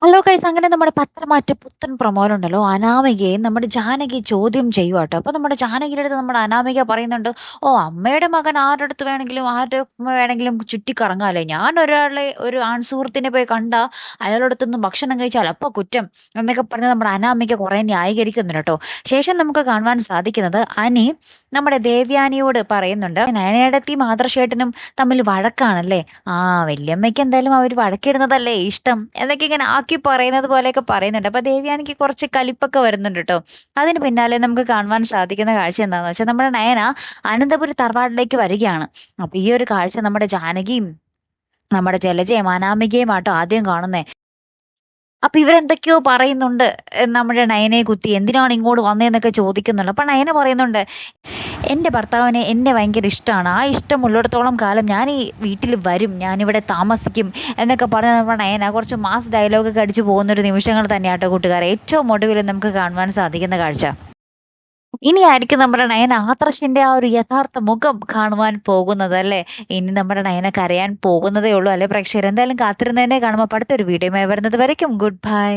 Hello guys അങ്ങനെ നമ്മുടെ പത്രമാറ്റ് പുത്തൻ പ്രൊമോയിലുണ്ടല്ലോ അനാമികയെ നമ്മുടെ ജാനകി ചോദ്യം ചെയ്യുവാട്ടോ. അപ്പൊ നമ്മുടെ ജാനകിയുടെ അടുത്ത് നമ്മുടെ അനാമിക പറയുന്നുണ്ട്, ഓ അമ്മയുടെ മകൻ ആരുടെ അടുത്ത് വേണമെങ്കിലും ആരുടെ ഉമ്മ വേണമെങ്കിലും ചുറ്റിക്കറങ്ങാല്ലേ, ഞാൻ ഒരാളെ ഒരു ആൺസുഹൃത്തിനെ പോയി കണ്ട അയാളോടത്തൊന്നും ഭക്ഷണം കഴിച്ചാൽ അപ്പൊ കുറ്റം എന്നൊക്കെ പറഞ്ഞ് നമ്മുടെ അനാമിക കുറെ ന്യായീകരിക്കുന്നുണ്ട് കേട്ടോ. ശേഷം നമുക്ക് കാണുവാൻ സാധിക്കുന്നത് അനി നമ്മുടെ ദേവ്യാനിയോട് പറയുന്നുണ്ട്, നയനേടത്തിയും ആദർശേട്ടനും തമ്മിൽ വഴക്കാണല്ലേ, ആ വല്യമ്മയ്ക്ക് എന്തായാലും അവർ വഴക്കിടുന്നതല്ലേ ഇഷ്ടം എന്നൊക്കെ ഇങ്ങനെ ആക്കി പറയുന്നത് പോലെയൊക്കെ പറയുന്നുണ്ട്. അപ്പൊ ദേവ്യാനിക്ക് കുറച്ച് കലിപ്പൊക്കെ വരുന്നുണ്ട് കേട്ടോ. അതിന് പിന്നാലെ നമുക്ക് കാണുവാൻ സാധിക്കുന്ന കാഴ്ച എന്താണെന്ന് വെച്ചാൽ നമ്മുടെ നയന അനന്തപുരി തറവാട്ടിലേക്ക് വരികയാണ്. അപ്പൊ ഈ ഒരു കാഴ്ച നമ്മുടെ ജാനകിയും നമ്മുടെ ജലജയും അനാമികയും ആട്ടോ ആദ്യം കാണുന്നേ. അപ്പൊ ഇവരെന്തൊക്കെയോ പറയുന്നുണ്ട്, നമ്മുടെ നയനയെ കുത്തി എന്തിനാണ് ഇങ്ങോട്ട് വന്നതെന്നൊക്കെ ചോദിക്കുന്നുണ്ട്. അപ്പൊ നയന പറയുന്നുണ്ട്, എൻ്റെ ഭർത്താവിനെ എന്നെ ഭയങ്കര ഇഷ്ടമാണ്, ആ ഇഷ്ടമുള്ളിടത്തോളം കാലം ഞാൻ ഈ വീട്ടിൽ വരും, ഞാനിവിടെ താമസിക്കും എന്നൊക്കെ പറഞ്ഞ് നമ്മുടെ നയന കുറച്ച് മാസ് ഡയലോഗൊക്കെ അടിച്ചു പോകുന്നൊരു നിമിഷങ്ങൾ തന്നെയാട്ടോ കൂട്ടുകാരെ ഏറ്റവും ഒടുവിൽ നമുക്ക് കാണുവാൻ സാധിക്കുന്ന കാഴ്ച. ഇനിയായിരിക്കും നമ്മുടെ നയന ആദർശിന്റെ ആ ഒരു യഥാർത്ഥ മുഖം കാണുവാൻ പോകുന്നത് അല്ലേ. ഇനി നമ്മുടെ നയന കരയാൻ പോകുന്നതേ ഉള്ളൂ അല്ലെ പ്രേക്ഷകർ. എന്തായാലും കാത്തിരുന്നതിനെ കാണുമ്പോൾ അടുത്തൊരു വീഡിയോ വരുന്നത് വരയ്ക്കും ഗുഡ് ബൈ.